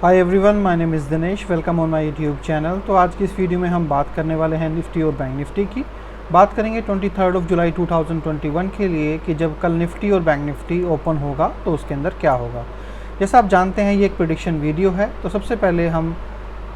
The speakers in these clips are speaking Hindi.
Hi everyone, my name is Dinesh. Welcome on my YouTube channel. तो आज की इस वीडियो में हम बात करने वाले हैं निफ्टी और बैंक निफ्टी की। बात करेंगे 23 जुलाई 2021 के लिए कि जब कल निफ्टी और बैंक निफ्टी ओपन होगा तो उसके अंदर क्या होगा। जैसा आप जानते हैं ये एक प्रेडिक्शन वीडियो है, तो सबसे पहले हम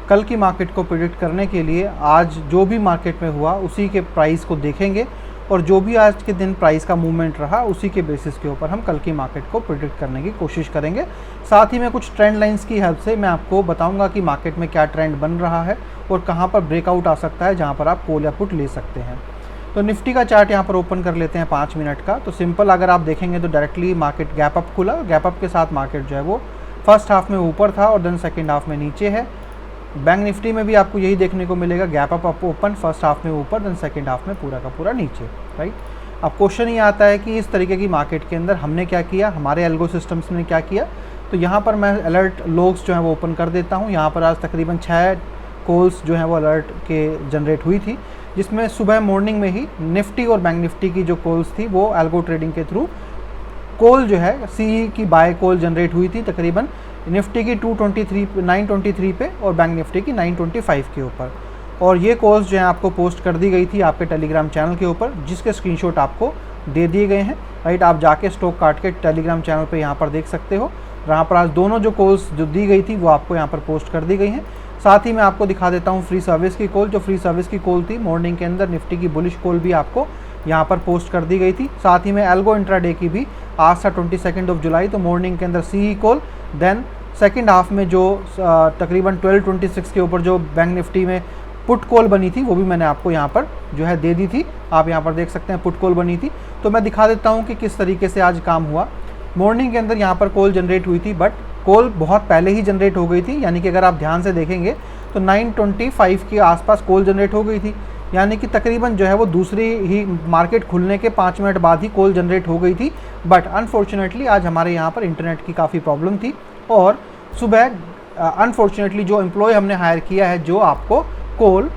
कल की मार्केट को प्रेडिक्ट करने के लिए आज जो भी मार्केट में हुआ उसी के प्राइस को देखेंगे और जो भी आज के दिन प्राइस का मूवमेंट रहा उसी के बेसिस के ऊपर हम कल की मार्केट को प्रेडिक्ट करने की कोशिश करेंगे। साथ ही में कुछ ट्रेंड लाइंस की हेल्प से मैं आपको बताऊंगा कि मार्केट में क्या ट्रेंड बन रहा है और कहां पर ब्रेकआउट आ सकता है जहां पर आप कॉल या पुट ले सकते हैं। तो निफ्टी का चार्ट यहां पर ओपन कर लेते हैं 5 मिनट का। तो सिंपल अगर आप देखेंगे तो डायरेक्टली मार्केट गैप अप खुला, गैप अप के साथ मार्केट जो है वो फर्स्ट हाफ में ऊपर था और देन सेकेंड हाफ में नीचे है। बैंक निफ्टी में भी आपको यही देखने को मिलेगा, gap up open, first half में ऊपर देन सेकंड हाफ में पूरा का पूरा नीचे, राइट। अब क्वेश्चन ये आता है कि इस तरीके की मार्केट के अंदर हमने क्या किया, हमारे एल्गो सिस्टम्स ने क्या किया। तो यहाँ पर मैं अलर्ट लोग्स जो है वो ओपन कर देता हूँ। यहाँ पर आज तकरीबन 6 कॉल्स जो हैं वो अलर्ट के जनरेट हुई थी, जिसमें सुबह मॉर्निंग में ही निफ्टी और बैंक निफ्टी की जो कॉल्स थी वो एल्गो ट्रेडिंग के थ्रू कॉल जो है सी की बाय कॉल जनरेट हुई थी तकरीबन निफ्टी की 923 पे और बैंक निफ्टी की 925 के ऊपर। और ये कॉल्स जो है आपको पोस्ट कर दी गई थी आपके टेलीग्राम चैनल के ऊपर, जिसके स्क्रीनशॉट आपको दे दिए गए हैं, राइट। आप जाके स्टॉक काट के टेलीग्राम चैनल पे यहाँ पर देख सकते हो। यहाँ पर आज दोनों जो कॉल्स जो दी गई थी वो आपको यहाँ पर पोस्ट कर दी गई हैं। साथ ही मैं आपको दिखा देता हूँ फ्री सर्विस की कॉल। जो फ्री सर्विस की कॉल थी मॉर्निंग के अंदर निफ्टी की बुलिश कॉल भी आपको यहाँ पर पोस्ट कर दी गई थी। साथ ही में एल्गो इंट्राडे की भी आज था 22 जुलाई, तो मॉर्निंग के अंदर सी कॉल, देन सेकेंड हाफ में जो तकरीबन 1226 के ऊपर जो बैंक निफ्टी में पुट कॉल बनी थी वो भी मैंने आपको यहाँ पर जो है दे दी थी। आप यहाँ पर देख सकते हैं पुट कॉल बनी थी। तो मैं दिखा देता हूँ कि किस तरीके से आज काम हुआ। मॉर्निंग के अंदर यहाँ पर कॉल जनरेट हुई थी, बट कॉल बहुत पहले ही जनरेट हो गई थी, यानी कि अगर आप ध्यान से देखेंगे तो 925 के आसपास कॉल जनरेट हो गई थी, यानी कि तकरीबन जो है वो दूसरी ही मार्केट खुलने के 5 मिनट बाद ही कॉल जनरेट हो गई थी। बट अनफॉर्चुनेटली आज हमारे यहाँ पर इंटरनेट की काफ़ी प्रॉब्लम थी और सुबह अनफॉर्चुनेटली जो एम्प्लॉय हमने हायर किया है, जो आपको कॉल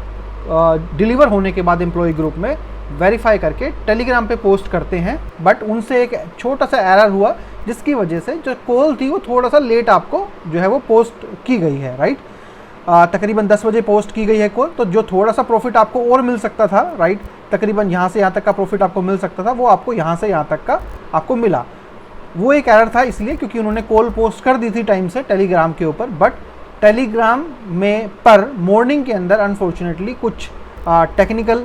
डिलीवर होने के बाद एम्प्लॉय ग्रुप में वेरीफाई करके टेलीग्राम पे पोस्ट करते हैं, बट उनसे एक छोटा सा एरर हुआ जिसकी वजह से जो कॉल थी वो थोड़ा सा लेट आपको जो है वो पोस्ट की गई है, राइट। तकरीबन 10 बजे पोस्ट की गई है कॉल, तो जो थोड़ा सा प्रॉफिट आपको और मिल सकता था, राइट, तकरीबन यहाँ से यहाँ तक का प्रॉफिट आपको मिल सकता था, वो आपको यहाँ से यहाँ तक का आपको मिला। वो एक एरर था इसलिए क्योंकि उन्होंने कॉल पोस्ट कर दी थी टाइम से टेलीग्राम के ऊपर, बट टेलीग्राम में पर मॉर्निंग के अंदर अनफॉर्चुनेटली कुछ टेक्निकल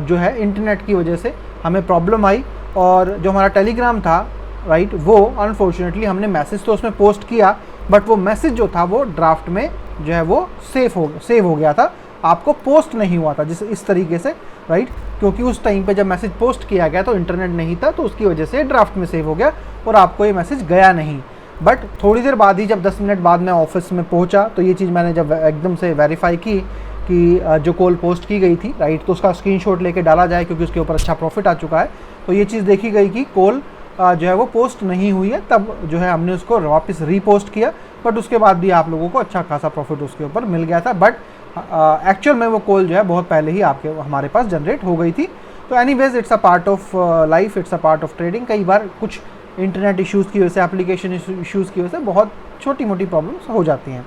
जो है इंटरनेट की वजह से हमें प्रॉब्लम आई और जो हमारा टेलीग्राम था, राइट, वो अनफॉर्चुनेटली हमने मैसेज तो उसमें पोस्ट किया, बट वो मैसेज जो था वो ड्राफ्ट में जो है वो सेव हो गया था, आपको पोस्ट नहीं हुआ था जिस इस तरीके से, राइट, क्योंकि उस टाइम पे जब मैसेज पोस्ट किया गया तो इंटरनेट नहीं था, तो उसकी वजह से ड्राफ्ट में सेव हो गया और आपको ये मैसेज गया नहीं। बट थोड़ी देर बाद ही जब 10 मिनट बाद मैं ऑफिस में पहुंचा तो ये चीज़ मैंने जब एकदम से वेरीफाई की कि जो कॉल पोस्ट की गई थी, राइट, तो उसका स्क्रीनशॉट लेके डाला जाए क्योंकि उसके ऊपर अच्छा प्रॉफिट आ चुका है। तो ये चीज़ देखी गई कि कॉल जो है वो पोस्ट नहीं हुई है, तब जो है हमने उसको वापस रीपोस्ट किया, बट उसके बाद भी आप लोगों को अच्छा खासा प्रॉफिट उसके ऊपर मिल गया था। बट एक्चुअल में वो कॉल जो है बहुत पहले ही हमारे पास जनरेट हो गई थी। तो anyways it's a part of life, it's a part of trading. कई बार कुछ इंटरनेट इश्यूज़ की वजह से, एप्लीकेशन इश्यूज़ की वजह से बहुत छोटी मोटी प्रॉब्लम्स हो जाती हैं।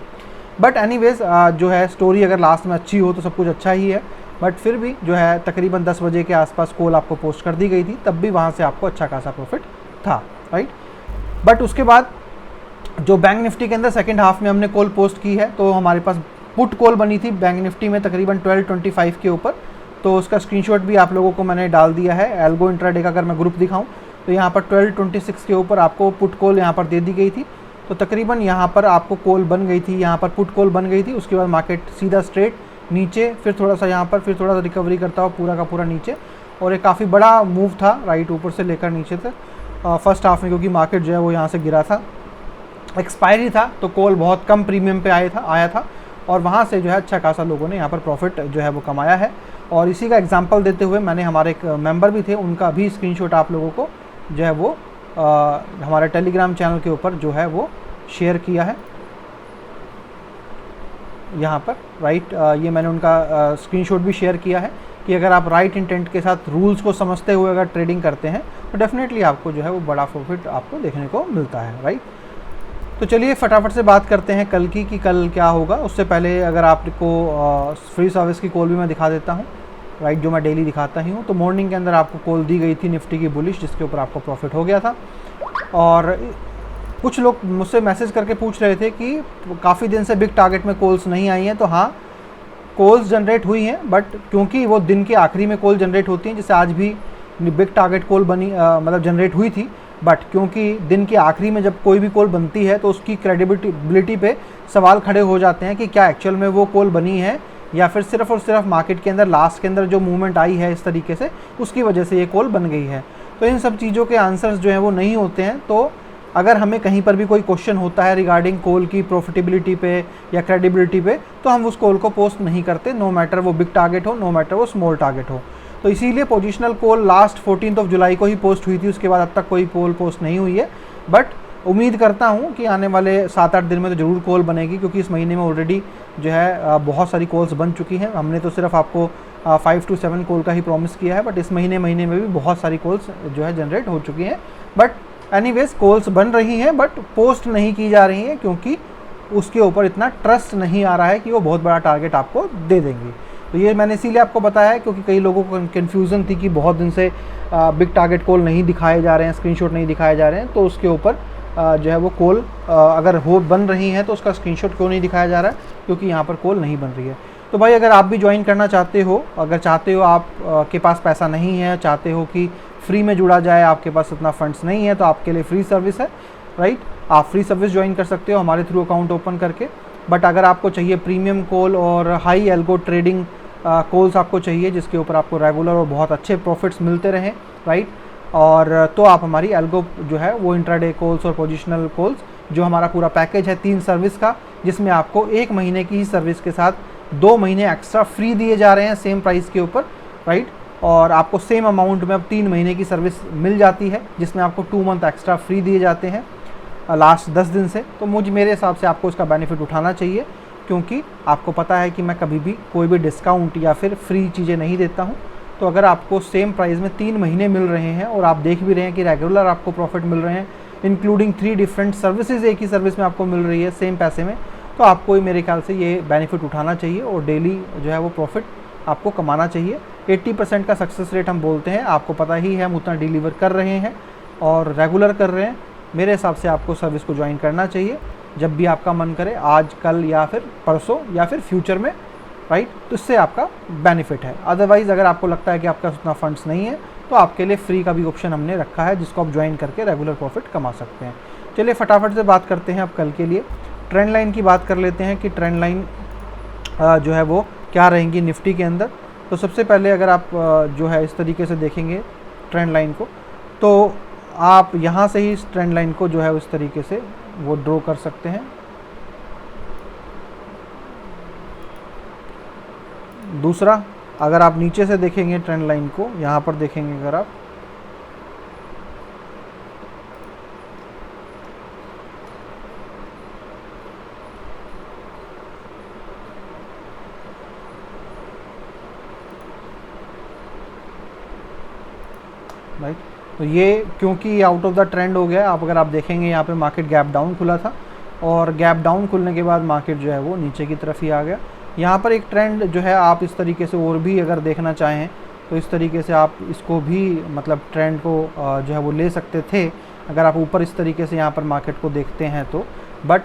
बट एनीवेज जो है स्टोरी अगर लास्ट में अच्छी हो तो सब कुछ अच्छा ही है। बट फिर भी जो है तकरीबन 10 बजे के आसपास कॉल आपको पोस्ट कर दी गई थी, तब भी वहाँ से आपको अच्छा खासा प्रॉफिट था, राइट। बट उसके बाद जो बैंक निफ्टी के अंदर सेकेंड हाफ में हमने कॉल पोस्ट की है, तो हमारे पास पुट कॉल बनी थी बैंक निफ्टी में तकरीबन 1225 के ऊपर, तो उसका स्क्रीनशॉट भी आप लोगों को मैंने डाल दिया है। एल्गो इंट्राडे का अगर मैं ग्रुप दिखाऊं तो यहाँ पर 1226 के ऊपर आपको पुट कॉल यहाँ पर दे दी गई थी। तो तकरीबन यहाँ पर आपको कॉल बन गई थी, यहाँ पर पुट कॉल बन गई थी। उसके बाद मार्केट सीधा स्ट्रेट नीचे, फिर थोड़ा सा यहाँ पर, फिर थोड़ा सा रिकवरी करता हुआ पूरा का पूरा नीचे, और एक काफ़ी बड़ा मूव था, राइट, ऊपर से लेकर नीचे तक फर्स्ट हाफ में, क्योंकि मार्केट जो है वो यहाँ से गिरा था, एक्सपायरी था, तो कॉल बहुत कम प्रीमियम पे आया था और वहाँ से जो है अच्छा खासा लोगों ने यहाँ पर प्रॉफिट जो है वो कमाया है। और इसी का एग्जांपल देते हुए मैंने हमारे एक मेंबर भी थे, उनका भी स्क्रीनशॉट आप लोगों को जो है वो हमारे टेलीग्राम चैनल के ऊपर जो है वो शेयर किया है यहाँ पर, राइट। ये मैंने उनका स्क्रीनशॉट भी शेयर किया है कि अगर आप राइट इंटेंट के साथ रूल्स को समझते हुए अगर ट्रेडिंग करते हैं तो डेफिनेटली आपको जो है वो बड़ा प्रॉफिट आपको देखने को मिलता है, राइट। तो चलिए फटाफट से बात करते हैं कल की कि कल क्या होगा। उससे पहले अगर आपको फ्री सर्विस की कॉल भी मैं दिखा देता हूँ, राइट, जो मैं डेली दिखाता ही हूँ। तो मॉर्निंग के अंदर आपको कॉल दी गई थी निफ्टी की बुलिश, जिसके ऊपर आपको प्रॉफिट हो गया था। और कुछ लोग मुझसे मैसेज करके पूछ रहे थे कि काफ़ी दिन से बिग टारगेट में कॉल्स नहीं आई हैं। तो हाँ, कॉल्स जनरेट हुई हैं, बट क्योंकि वो दिन के आखिरी में कॉल जनरेट होती हैं, जैसे आज भी बिग टारगेट कॉल बनी मतलब जनरेट हुई थी, बट क्योंकि दिन के आखिरी में जब कोई भी कॉल बनती है तो उसकी क्रेडिबिलिटी पे सवाल खड़े हो जाते हैं कि क्या एक्चुअल में वो कॉल बनी है या फिर सिर्फ और सिर्फ मार्केट के अंदर लास्ट के अंदर जो मूवमेंट आई है इस तरीके से, उसकी वजह से ये कॉल बन गई है। तो इन सब चीज़ों के आंसर्स जो हैं वो नहीं होते हैं। तो अगर हमें कहीं पर भी कोई क्वेश्चन होता है रिगार्डिंग कॉल की प्रॉफिटेबिलिटी पे या क्रेडिबिलिटी पे, तो हम उस कॉल को पोस्ट नहीं करते, नो मैटर वो बिग टारगेट हो, नो मैटर वो स्मॉल टारगेट हो। तो इसीलिए पोजिशनल कॉल लास्ट 14 जुलाई को ही पोस्ट हुई थी, उसके बाद अब तक कोई कॉल पोस्ट नहीं हुई है। बट उम्मीद करता हूँ कि आने वाले 7-8 दिन में तो ज़रूर कॉल बनेगी, क्योंकि इस महीने में ऑलरेडी जो है बहुत सारी कॉल्स बन चुकी हैं। हमने तो सिर्फ आपको 5 to 7 कॉल का ही प्रॉमिस किया है, बट इस महीने में भी बहुत सारी कॉल्स जो है जनरेट हो चुकी हैं। बट एनीवेज कॉल्स बन रही हैं, बट पोस्ट नहीं की जा रही हैं, क्योंकि उसके ऊपर इतना ट्रस्ट नहीं आ रहा है कि वो बहुत बड़ा टारगेट आपको दे देंगी। तो ये मैंने इसीलिए आपको बताया है, क्योंकि कई लोगों को कन्फ्यूज़न थी कि बहुत दिन से बिग टारगेट कॉल नहीं दिखाए जा रहे हैं, स्क्रीनशॉट नहीं दिखाए जा रहे हैं। तो उसके ऊपर जो है वो कॉल अगर हो बन रही हैं तो उसका स्क्रीनशॉट क्यों नहीं दिखाया जा रहा है, क्योंकि यहाँ पर कॉल नहीं बन रही है। तो भाई अगर आप भी ज्वाइन करना चाहते हो, अगर चाहते हो आप के पास पैसा नहीं है, चाहते हो कि फ्री में जुड़ा जाए, आपके पास इतना फंड्स नहीं है, तो आपके लिए फ्री सर्विस है, राइट। आप फ्री सर्विस ज्वाइन कर सकते हो हमारे थ्रू अकाउंट ओपन करके। बट अगर आपको चाहिए प्रीमियम कॉल और हाई एल्गो ट्रेडिंग कॉल्स आपको चाहिए, जिसके ऊपर आपको रेगुलर और बहुत अच्छे प्रॉफिट्स मिलते रहें, राइट, और तो आप हमारी एल्गो जो है वो इंट्राडे कॉल्स और पोजिशनल कॉल्स, जो हमारा पूरा पैकेज है 3 सर्विस का, जिसमें आपको 1 महीने की ही सर्विस के साथ 2 महीने एक्स्ट्रा फ्री दिए जा रहे हैं सेम प्राइस के ऊपर, राइट। और आपको सेम अमाउंट में अब 3 महीने की सर्विस मिल जाती है, जिसमें आपको 2 मंथ एक्स्ट्रा फ्री दिए जाते हैं लास्ट 10 दिन से। तो मेरे हिसाब से आपको इसका बेनिफिट उठाना चाहिए, क्योंकि आपको पता है कि मैं कभी भी कोई भी डिस्काउंट या फिर फ्री चीज़ें नहीं देता हूँ। तो अगर आपको सेम प्राइस में 3 महीने मिल रहे हैं और आप देख भी रहे हैं कि रेगुलर आपको प्रॉफिट मिल रहे हैं, इंक्लूडिंग 3 डिफरेंट सर्विसेज एक ही सर्विस में आपको मिल रही है सेम पैसे में, तो आपको मेरे ख्याल से ये बेनिफिट उठाना चाहिए और डेली जो है वो प्रॉफिट आपको कमाना चाहिए। 80% का सक्सेस रेट हम बोलते हैं, आपको पता ही है हम उतना डिलीवर कर रहे हैं और रेगुलर कर रहे हैं। मेरे हिसाब से आपको सर्विस को ज्वाइन करना चाहिए जब भी आपका मन करे, आज, कल या फिर परसों या फिर फ्यूचर में, राइट। तो इससे आपका बेनिफिट है। अदरवाइज़ अगर आपको लगता है कि आपका उतना फंड्स नहीं है, तो आपके लिए फ्री का भी ऑप्शन हमने रखा है, जिसको आप ज्वाइन करके रेगुलर प्रॉफिट कमा सकते हैं। चलिए फटाफट से बात करते हैं अब कल के लिए। ट्रेंड लाइन की बात कर लेते हैं कि ट्रेंड लाइन जो है वो क्या रहेंगी निफ्टी के अंदर। तो सबसे पहले अगर आप जो है इस तरीके से देखेंगे ट्रेंड लाइन को, तो आप यहाँ से ही इस ट्रेंड लाइन को जो है उस तरीके से वो ड्रॉ कर सकते हैं। दूसरा, अगर आप नीचे से देखेंगे ट्रेंड लाइन को, यहाँ पर देखेंगे अगर आप, राइट, तो ये क्योंकि आउट ऑफ द ट्रेंड हो गया। अगर आप देखेंगे यहाँ पे मार्केट गैप डाउन खुला था और गैप डाउन खुलने के बाद मार्केट जो है वो नीचे की तरफ ही आ गया। यहाँ पर एक ट्रेंड जो है आप इस तरीके से और भी अगर देखना चाहें तो इस तरीके से आप इसको भी मतलब ट्रेंड को जो है वो ले सकते थे, अगर आप ऊपर इस तरीके से यहाँ पर मार्केट को देखते हैं तो। बट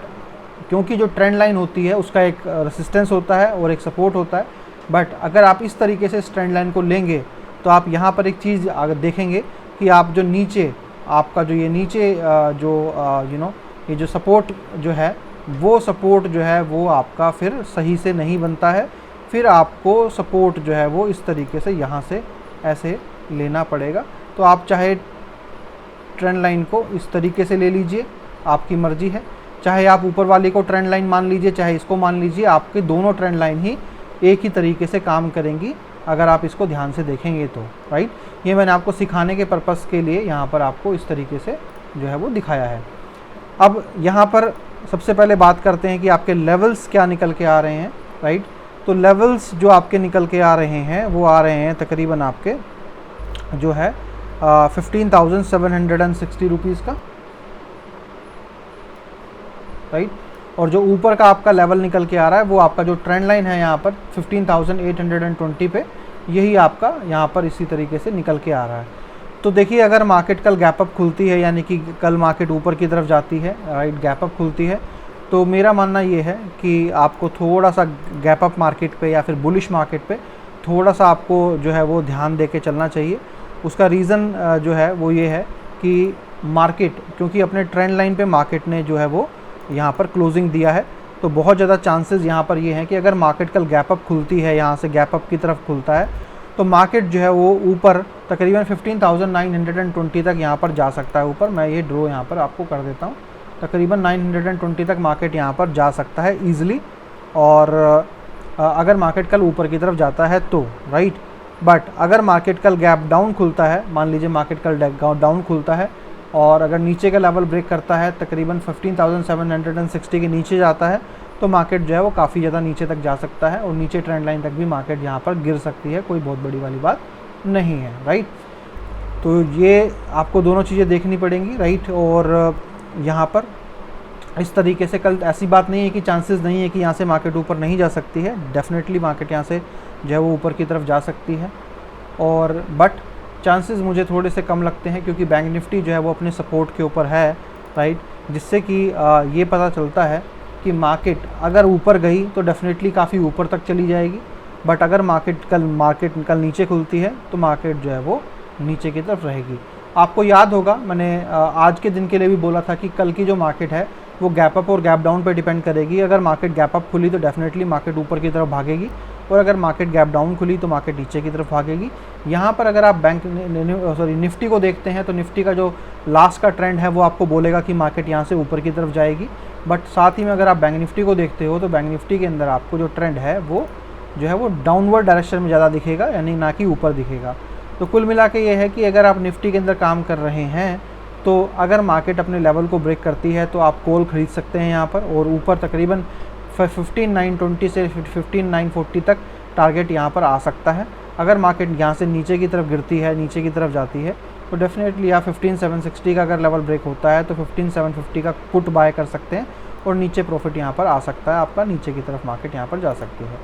क्योंकि जो ट्रेंड लाइन होती है उसका एक रेसिस्टेंस होता है और एक सपोर्ट होता है। बट अगर आप इस तरीके से इस ट्रेंड लाइन को लेंगे तो आप यहाँ पर एक चीज़ अगर देखेंगे कि आप जो नीचे आपका जो ये नीचे जो ये जो सपोर्ट जो है वो सपोर्ट जो है वो आपका फिर सही से नहीं बनता है। फिर आपको सपोर्ट जो है वो इस तरीके से यहाँ से ऐसे लेना पड़ेगा। तो आप चाहे ट्रेंड लाइन को इस तरीके से ले लीजिए, आपकी मर्ज़ी है, चाहे आप ऊपर वाले को ट्रेंड लाइन मान लीजिए, चाहे इसको मान लीजिए, आपके दोनों ट्रेंड लाइन ही एक ही तरीके से काम करेंगी अगर आप इसको ध्यान से देखेंगे तो, राइट। ये मैंने आपको सिखाने के पर्पस के लिए यहाँ पर आपको इस तरीके से जो है वो दिखाया है। अब यहाँ पर सबसे पहले बात करते हैं कि आपके लेवल्स क्या निकल के आ रहे हैं, राइट। तो लेवल्स जो आपके निकल के आ रहे हैं वो आ रहे हैं तकरीबन आपके जो है 15,760 रुपीज़ का, राइट। और जो ऊपर का आपका लेवल निकल के आ रहा है वो आपका जो ट्रेंड लाइन है यहाँ पर 15,820 पे, यही आपका यहाँ पर इसी तरीके से निकल के आ रहा है। तो देखिए अगर मार्केट कल गैप अप खुलती है, यानी कि कल मार्केट ऊपर की तरफ जाती है, राइट, गैप अप खुलती है, तो मेरा मानना ये है कि आपको थोड़ा सा गैप अप मार्केट पे या फिर बुलिश मार्केट पे थोड़ा सा आपको जो है वो ध्यान दे के चलना चाहिए। उसका रीज़न जो है वो ये है कि मार्केट, क्योंकि अपने ट्रेंड लाइन पे मार्केट ने जो है वो यहाँ पर क्लोजिंग दिया है, तो बहुत ज़्यादा चांसेस यहाँ पर ये हैं कि अगर मार्केट कल गैप अप खुलती है, यहाँ से गैप अप की तरफ खुलता है, तो मार्केट जो है वो ऊपर तकरीबन 15,920 तक यहाँ पर जा सकता है ऊपर। मैं ये ड्रॉ यहाँ पर आपको कर देता हूँ, तकरीबन 920 तक मार्केट यहाँ पर जा सकता है ईज़िली। और अगर मार्केट कल ऊपर की तरफ जाता है तो, राइट। बट अगर मार्केट कल गैप डाउन खुलता है, मान लीजिए मार्केट कल डाउन खुलता है और अगर नीचे का लेवल ब्रेक करता है, तकरीबन 15,760 के नीचे जाता है, तो मार्केट जो है वो काफ़ी ज़्यादा नीचे तक जा सकता है और नीचे ट्रेंड लाइन तक भी मार्केट यहाँ पर गिर सकती है, कोई बहुत बड़ी वाली बात नहीं है, राइट। तो ये आपको दोनों चीज़ें देखनी पड़ेंगी, राइट। और यहाँ पर इस तरीके से कल ऐसी बात नहीं है कि चांसेस नहीं है कि यहाँ से मार्केट ऊपर नहीं जा सकती है, डेफिनेटली मार्केट यहाँ से जो है वो ऊपर की तरफ जा सकती है। और बट चांसेस मुझे थोड़े से कम लगते हैं, क्योंकि बैंक निफ्टी जो है वो अपने सपोर्ट के ऊपर है, राइट, जिससे कि ये पता चलता है कि मार्केट अगर ऊपर गई तो डेफिनेटली काफ़ी ऊपर तक चली जाएगी, बट अगर मार्केट कल नीचे खुलती है तो मार्केट जो है वो नीचे की तरफ रहेगी। आपको याद होगा मैंने आज के दिन के लिए भी बोला था कि कल की जो मार्केट है वो गैप अप और गैप डाउन पर डिपेंड करेगी। अगर मार्केट गैप अप खुली तो डेफिनेटली मार्केट ऊपर की तरफ भागेगी, और अगर मार्केट गैप डाउन खुली तो मार्केट नीचे की तरफ भागेगी। यहाँ पर अगर आप निफ्टी को देखते हैं तो निफ्टी का जो लास्ट का ट्रेंड है वो आपको बोलेगा कि मार्केट यहाँ से ऊपर की तरफ जाएगी, बट साथ ही में अगर आप बैंक निफ्टी को देखते हो तो बैंक निफ्टी के अंदर आपको जो ट्रेंड है वो जो है वो डाउनवर्ड डायरेक्शन में ज़्यादा दिखेगा, यानी ना कि ऊपर दिखेगा। तो कुल मिला के ये है कि अगर आप निफ्टी के अंदर काम कर रहे हैं तो अगर मार्केट अपने लेवल को ब्रेक करती है तो आप कॉल ख़रीद सकते हैं यहाँ पर, और ऊपर तकरीबन 15,920 से 15,940 तक टारगेट यहाँ पर आ सकता है। अगर मार्केट यहाँ से नीचे की तरफ गिरती है, नीचे की तरफ जाती है, तो डेफिनेटली आप 15,760 का अगर लेवल ब्रेक होता है तो 15,750 का पुट बाय कर सकते हैं, और नीचे प्रॉफिट यहाँ पर आ सकता है आपका, नीचे की तरफ मार्केट यहाँ पर जा सकती है।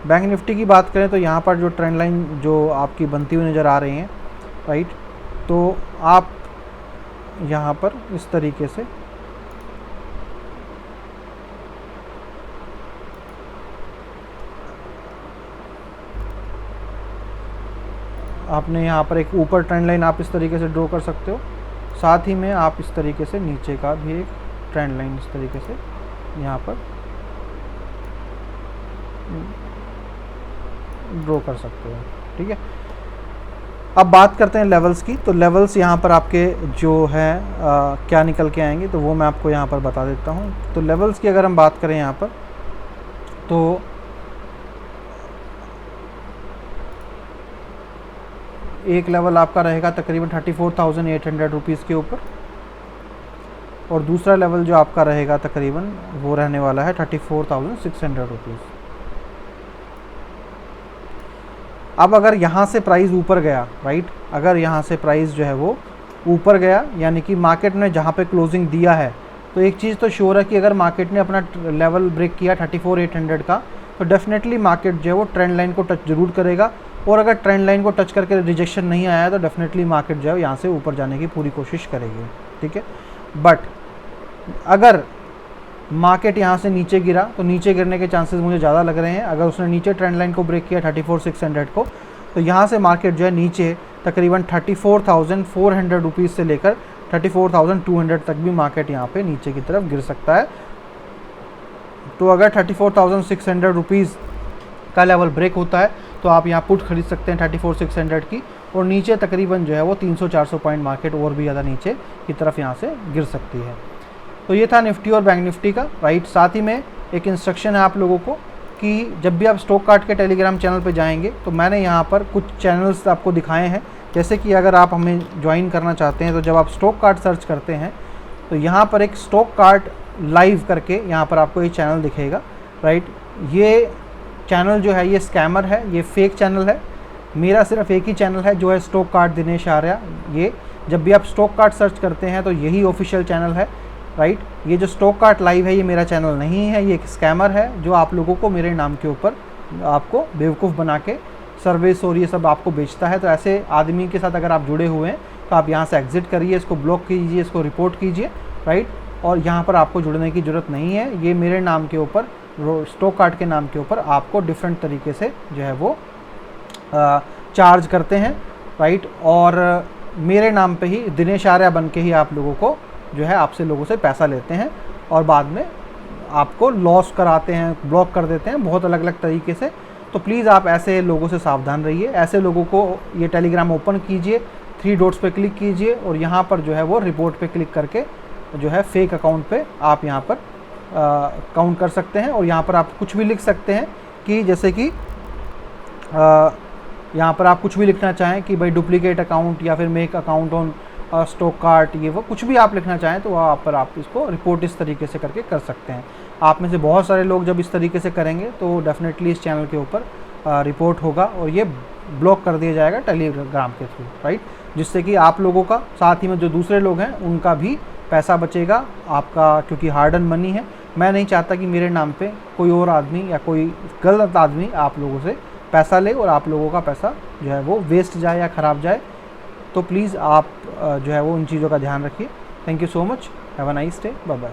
बैंक निफ्टी की बात करें तो यहाँ पर जो ट्रेंड लाइन जो आपकी बनती हुई नज़र आ रही हैं, राइट, तो आप यहाँ पर इस तरीके से आपने यहाँ पर एक ऊपर ट्रेंड लाइन आप इस तरीके से ड्रॉ कर सकते हो, साथ ही में आप इस तरीके से नीचे का भी एक ट्रेंड लाइन इस तरीके से यहाँ पर ड्रॉ कर सकते हो, ठीक है। अब बात करते हैं लेवल्स की। तो लेवल्स यहाँ पर आपके जो है क्या निकल के आएंगे, तो वो मैं आपको यहाँ पर बता देता हूँ। तो लेवल्स की अगर हम बात करें यहाँ पर, तो एक लेवल आपका रहेगा तकरीबन 34,800 रुपीज़ के ऊपर, और दूसरा लेवल जो आपका रहेगा तकरीबन वो रहने वाला है 34,600 रुपीज़। अब अगर यहाँ से प्राइस ऊपर गया, राइट, अगर यहाँ से प्राइस जो है वो ऊपर गया, यानी कि मार्केट ने जहाँ पे क्लोजिंग दिया है, तो एक चीज़ तो श्योर है कि अगर मार्केट ने अपना लेवल ब्रेक किया 34,800 का, तो डेफिनेटली मार्केट जो है वो ट्रेंड लाइन को टच जरूर करेगा, और अगर ट्रेंड लाइन को टच करके रिजेक्शन नहीं आया तो डेफिनेटली मार्केट जो है यहाँ से ऊपर जाने की पूरी कोशिश करेगी, ठीक है। बट अगर मार्केट यहाँ से नीचे गिरा तो नीचे गिरने के चांसेस मुझे ज़्यादा लग रहे हैं। अगर उसने नीचे ट्रेंड लाइन को ब्रेक किया 34,600 को, तो यहाँ से मार्केट जो है नीचे तकरीबन 34,400 रुपीज़ से लेकर 34,200 तक भी मार्केट यहाँ पे नीचे की तरफ गिर सकता है। तो अगर 34,600 रुपीज़ का लेवल ब्रेक होता है तो आप यहाँ पुट खरीद सकते हैं 34,600 की, और नीचे तकरीबन जो है वो 300-400 पॉइंट मार्केट और भी ज़्यादा नीचे की तरफ यहाँ से गिर सकती है। तो ये था निफ्टी और बैंक निफ्टी का, राइट। साथ ही में एक इंस्ट्रक्शन है आप लोगों को कि जब भी आप स्टॉक कार्ड के टेलीग्राम चैनल पे जाएंगे तो मैंने यहाँ पर कुछ चैनल्स आपको दिखाए हैं, जैसे कि अगर आप हमें ज्वाइन करना चाहते हैं तो जब आप स्टॉक कार्ड सर्च करते हैं तो यहाँ पर एक स्टॉक कार्ड लाइव करके यहाँ पर आपको ये चैनल दिखेगा, राइट। ये चैनल जो है ये स्कैमर है, ये फेक चैनल है। मेरा सिर्फ एक ही चैनल है जो है स्टॉक कार्ड दिनेश आर्या। ये जब भी आप स्टॉक कार्ड सर्च करते हैं तो यही ऑफिशियल चैनल है, राइट। ये जो स्टॉक कार्ट लाइव है ये मेरा चैनल नहीं है, ये एक स्कैमर है जो आप लोगों को मेरे नाम के ऊपर आपको बेवकूफ़ बना के सर्विस और ये सब आपको बेचता है। तो ऐसे आदमी के साथ अगर आप जुड़े हुए हैं तो आप यहाँ से एग्ज़िट करिए, इसको ब्लॉक कीजिए, इसको रिपोर्ट कीजिए, राइट। और यहाँ पर आपको जुड़ने की ज़रूरत नहीं है। ये मेरे नाम के ऊपर, स्टॉक कार्ट के नाम के ऊपर आपको डिफरेंट तरीके से जो है वो चार्ज करते हैं, राइट। और मेरे नाम पे ही दिनेश आर्या बन के ही आप लोगों को जो है आपसे लोगों से पैसा लेते हैं और बाद में आपको लॉस कराते हैं, ब्लॉक कर देते हैं बहुत अलग अलग तरीके से। तो प्लीज़ आप ऐसे लोगों से सावधान रहिए। ऐसे लोगों को ये टेलीग्राम ओपन कीजिए, 3 डॉट्स पे क्लिक कीजिए और यहाँ पर जो है वो रिपोर्ट पे क्लिक करके जो है फेक अकाउंट पे आप यहाँ पर काउंट कर सकते हैं। और यहाँ पर आप कुछ भी लिख सकते हैं कि जैसे कि यहाँ पर आप कुछ भी लिखना चाहें कि भाई डुप्लीकेट अकाउंट या फिर make account on stock cart, ये वो कुछ भी आप लिखना चाहें तो वहाँ पर आप इसको रिपोर्ट इस तरीके से करके कर सकते हैं। आप में से बहुत सारे लोग जब इस तरीके से करेंगे तो डेफिनेटली इस चैनल के ऊपर रिपोर्ट होगा और ये ब्लॉक कर दिया जाएगा टेलीग्राम के थ्रू, राइट। जिससे कि आप लोगों का, साथ ही में जो दूसरे लोग हैं उनका भी पैसा बचेगा आपका, क्योंकि हार्ड एंड मनी है। मैं नहीं चाहता कि मेरे नाम पे कोई और आदमी या कोई गलत आदमी आप लोगों से पैसा ले और आप लोगों का पैसा जो है वो वेस्ट जाए या ख़राब जाए। तो प्लीज़ आप जो है वो उन चीज़ों का ध्यान रखिए। Thank you so much, have a nice day, bye bye.